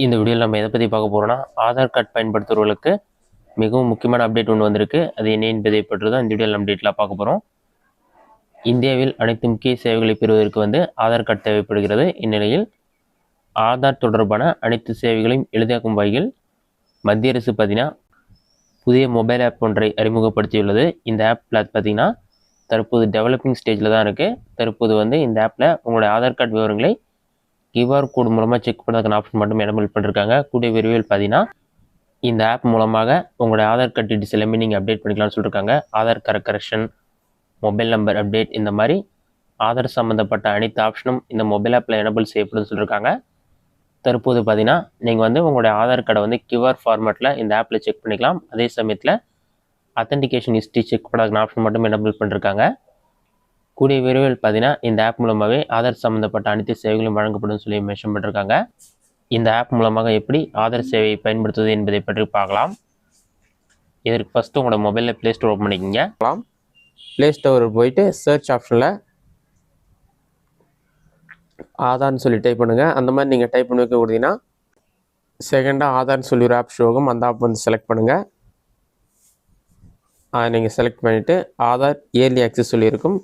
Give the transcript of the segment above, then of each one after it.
இந்த வீடியோவில் நம்ம எதை பற்றி பார்க்க போகிறோம்னா, ஆதார் கார்டு பயன்படுத்துகிறவர்களுக்கு மிகவும் முக்கியமான அப்டேட் ஒன்று வந்திருக்கு. அது என்ன என்பதை பற்றி தான் இந்த வீடியோவில் நம்ம டீட்டெயிலாக பார்க்க போகிறோம். இந்தியாவில் அனைத்து முக்கிய சேவைகளை பெறுவதற்கு ஆதார் கார்டு தேவைப்படுகிறது. இந்நிலையில் ஆதார் தொடர்பான அனைத்து சேவைகளையும் எளிதாக்கும் வகையில் மத்திய அரசு பார்த்தீங்கன்னா புதிய மொபைல் ஆப் ஒன்றை அறிமுகப்படுத்தியுள்ளது. இந்த ஆப்பில் பார்த்தீங்கன்னா தற்போது டெவலப்பிங் ஸ்டேஜில் தான் இருக்குது. தற்போது இந்த ஆப்பில் உங்களுடைய ஆதார் கார்டு விவரங்களை QR கோடு மூலமாக செக் பண்ணுறதுக்கான ஆப்ஷன் மட்டும் எனபிள் பண்ணிருக்காங்க. கூடிய விரைவில் பார்த்தீங்கன்னா இந்த ஆப் மூலமாக உங்களுடைய ஆதார் கார்டு டீட்டெயில்ஸ் எல்லாமே நீங்கள் அப்டேட் பண்ணிக்கலாம்னு சொல்லியிருக்காங்க. Aadhaar card correction, mobile number update, இந்த மாதிரி ஆதார் சம்மந்தப்பட்ட அனைத்து ஆப்ஷனும் இந்த மொபைல் ஆப்பில் எனபிள் செய்யப்படும்னு சொல்லியிருக்காங்க. தற்போது பார்த்தீங்கன்னா நீங்கள் உங்களுடைய ஆதார் கார்டை QR ஃபார்மேட்டில் இந்த ஆப்பில் செக் பண்ணிக்கலாம். அதே சமயத்தில் அத்தன்டிகேஷன் ஹிஸ்ட்ரி செக் பண்ணுறதுக்கான ஆப்ஷன் மட்டும் எனபிள் பண்ணிருக்காங்க. கூடிய விரைவில் பார்த்தீங்கன்னா இந்த ஆப் மூலமாகவே ஆதார் சம்மந்தப்பட்ட அனைத்து சேவைகளும் வழங்கப்படும் சொல்லி மென்ஷன் பண்ணிருக்காங்க. இந்த ஆப் மூலமாக எப்படி ஆதார் சேவையை பயன்படுத்துவது என்பதை பற்றி பார்க்கலாம். இதற்கு ஃபஸ்ட்டு உங்களோட மொபைலில் ப்ளே ஸ்டோர் ஓப்பன் பண்ணிக்கிங்க. ப்ளே ஸ்டோர் போயிட்டு சர்ச் ஆப்ஷனில் ஆதார்னு சொல்லி டைப் பண்ணுங்கள். அந்த மாதிரி நீங்கள் டைப் பண்ணி வைக்க கொடுத்தீங்கன்னா செகண்டாக ஆதார்னு சொல்லி ஒரு ஆப் ஷோ ஆகும். அந்த ஆப் செலக்ட் பண்ணுங்கள். நீங்கள் செலக்ட் பண்ணிவிட்டு ஆதார் இயர்லி ஆக்சஸ் சொல்லியிருக்கும்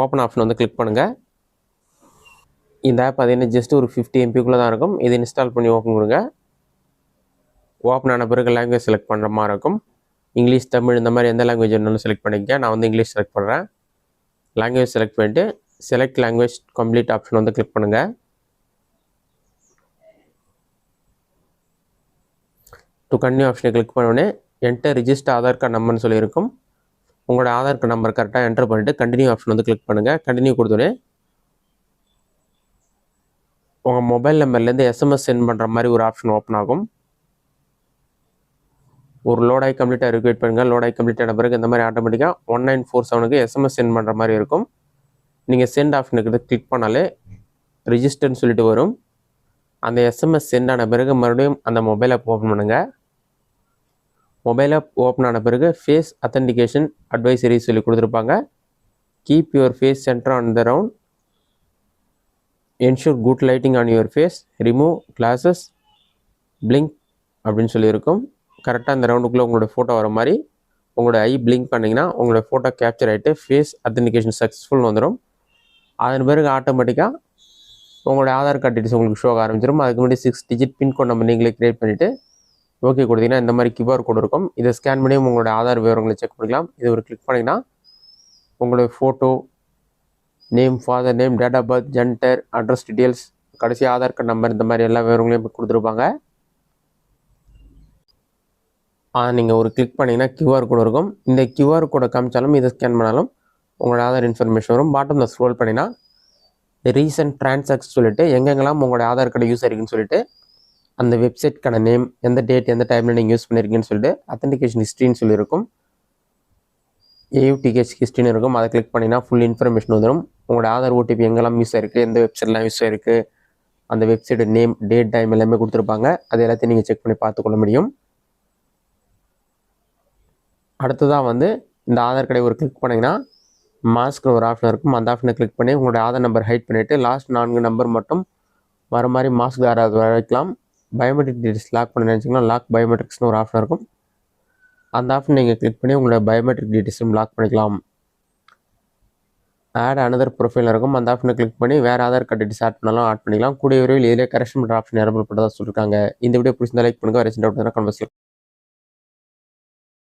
ஓப்பன் ஆப்ஷன் கிளிக் பண்ணுங்கள். இந்த ஆப் பார்த்தீங்கன்னா ஜஸ்ட் ஒரு 50 MBக்குள்ளே தான் இருக்கும். இது இன்ஸ்டால் பண்ணி ஓப்பன் கொடுங்க. ஓப்பன் ஆன பிறகு லாங்குவேஜ் செலக்ட் பண்ணுற மாதிரி இருக்கும். இங்கிலீஷ், தமிழ், இந்த மாதிரி எந்த லாங்குவேஜ் வேணாலும் செலக்ட் பண்ணிக்க. நான் இங்கிலீஷ் செலக்ட் பண்ணுறேன். லாங்குவேஜ் செலக்ட் பண்ணிவிட்டு select language complete option click பண்ணுங்கள். டு கன்டினியூ ஆப்ஷனை கிளிக் பண்ணோடனே என்டர் ரிஜிஸ்டர் ஆதார் கார்டு நம்பர்னு சொல்லியிருக்கும். உங்களோட ஆதார் கார்டு நம்பர் கரெக்டாக என்டர் பண்ணிவிட்டு கண்டினியூ ஆப்ஷன் கிளிக் பண்ணுங்கள். கண்டினியூ கொடுத்தோடனே உங்கள் மொபைல் நம்பர்லேருந்து SMS சென்ட் பண்ணுற மாதிரி ஒரு ஆப்ஷன் ஓப்பன் ஆகும். ஒரு லோடாகி கம்ப்ளீட்டாக ரிக்வெட் பண்ணுங்கள். லோடாகி கம்ப்ளீட் ஆன பிறகு இந்த மாதிரி ஆட்டோமேட்டிக்காக 1947க்கு SMS சென்ட் பண்ணுற மாதிரி இருக்கும். நீங்கள் சென்ட் ஆப்ஷனுக்கு கிளிக் பண்ணாலே ரிஜிஸ்டர்னு சொல்லிட்டு வரும். அந்த SMS சென்ட் ஆன பிறகு மறுபடியும் அந்த மொபைல் ஆப் ஓப்பன் பண்ணுங்கள். மொபைல் ஆப் ஓப்பன் ஆன பிறகு ஃபேஸ் அத்தன்டிகேஷன் அட்வைசரி சொல்லி கொடுத்துருப்பாங்க. Keep your face centre on the round, ensure good lighting on your face, remove glasses, blink அப்படின்னு சொல்லியிருக்கும். கரெக்டாக அந்த ரவுண்டுக்குள்ளே உங்களோட ஃபோட்டோ வர மாதிரி உங்களோட ஐ பிளிங்க் பண்ணிங்கன்னா உங்களோட ஃபோட்டோ கேப்சர் ஆகிட்டு ஃபேஸ் அத்தன்டிகேஷன் சக்ஸஸ்ஃபுல்னு வந்துடும். அதன் பிறகு ஆட்டோமேட்டிக்காக உங்களோட ஆதார் கார்டு டீட்டெயில்ஸ் உங்களுக்கு ஷோ ஆரம்பிச்சிடும். அதுக்கு முன்னாடி 6 டிஜிட் பின்கோட் நம்பர் நீங்களே க்ரியேட் பண்ணிவிட்டு ஓகே கொடுத்தீங்கன்னா இந்த மாதிரி QR கோடு இருக்கும். இதை ஸ்கேன் பண்ணி உங்களோட ஆதார் விவரங்களை செக் பண்ணிக்கலாம். இது ஒரு கிளிக் பண்ணிங்கன்னா உங்களுடைய photo, name, father name, date of birth, gender, address details, கடைசி ஆதார் கார்டு நம்பர், இந்த மாதிரி எல்லா விவரங்களையும் கொடுத்துருப்பாங்க. நீங்கள் ஒரு கிளிக் பண்ணிங்கன்னா QR கோடு இருக்கும். இந்த QR கோடை காமிச்சாலும் இதை ஸ்கேன் பண்ணாலும் உங்களோட ஆதார் இன்ஃபர்மேஷன் வரும். பாட்டமில் ஸ்க்ரோல் பண்ணிங்கன்னா ரீசன்ட் ட்ரான்சாக்ஷன் சொல்லிட்டு எங்கெங்கெல்லாம் உங்களோட ஆதார் கார்டு யூஸ் ஆகிருக்குன்னு சொல்லிட்டு அந்த வெப்சைட்க்கான நேம், எந்த டேட், எந்த டைமில் நீங்கள் யூஸ் பண்ணியிருக்கீங்கன்னு சொல்லிட்டு அத்தன்டிகேஷன் ஹிஸ்ட்ரின்னு சொல்லியிருக்கும். AUTH ஹிஸ்ட்ரின்னு இருக்கும். அதை கிளிக் பண்ணிங்கன்னா ஃபுல் இன்ஃபர்மேஷன் வந்துடும். உங்களோட ஆதார் OTP எங்கெல்லாம் யூஸ் ஆயிருக்கு, எந்த வெப்சைட்லாம் யூஸ் ஆயிருக்கு, அந்த வெப்சைட் நேம், டேட், டைம் எல்லாமே கொடுத்துருப்பாங்க. அது எல்லாத்தையும் நீங்கள் செக் பண்ணி பார்த்துக்கொள்ள முடியும். அடுத்ததாக இந்த ஆதார் கார்டை ஒரு கிளிக் பண்ணிங்கன்னா மாஸ்க்னு ஒரு ஆப்ஷன் இருக்கும். அந்த ஆப்ஷனை கிளிக் பண்ணி உங்களோட ஆதார் நம்பர் ஹைட் பண்ணிவிட்டு லாஸ்ட் 4 நம்பர் மட்டும் வர மாதிரி மாஸ்க் யாராவது வைக்கலாம். பயோமெட்ரிக் டீட்டெயில்ஸ் லாக் பண்ண நினச்சிங்கன்னா லாக் பயோமெட்ரிக்ஸ்னு ஒரு ஆப்ஷன் இருக்கும். அந்த ஆப்ஷன் நீங்கள் கிளிக் பண்ணி உங்களோட பயோமெட்ரிக் டீட்டெயில்ஸும் லாக் பண்ணிக்கலாம். ஆட் அனதர் ப்ரொஃபைல் இருக்கும். அந்த ஆப்ஷனை கிளிக் பண்ணி வேறு ஆதார் கார்டு டீட்டெயில்ஸ் ஆட் பண்ணாலும் ஆட் பண்ணிக்கலாம். கூடிய விரைவில் இதிலே கரெக்ஷன் பண்ணுற ஆப்ஷன் எனபிள் பண்ணுறதா சொல்லியிருக்காங்க. இந்த வீடியோ பிடிச்சிருந்தா லைக் பண்ணுங்கள். வேறு டவுட் கன்வர்ஸ்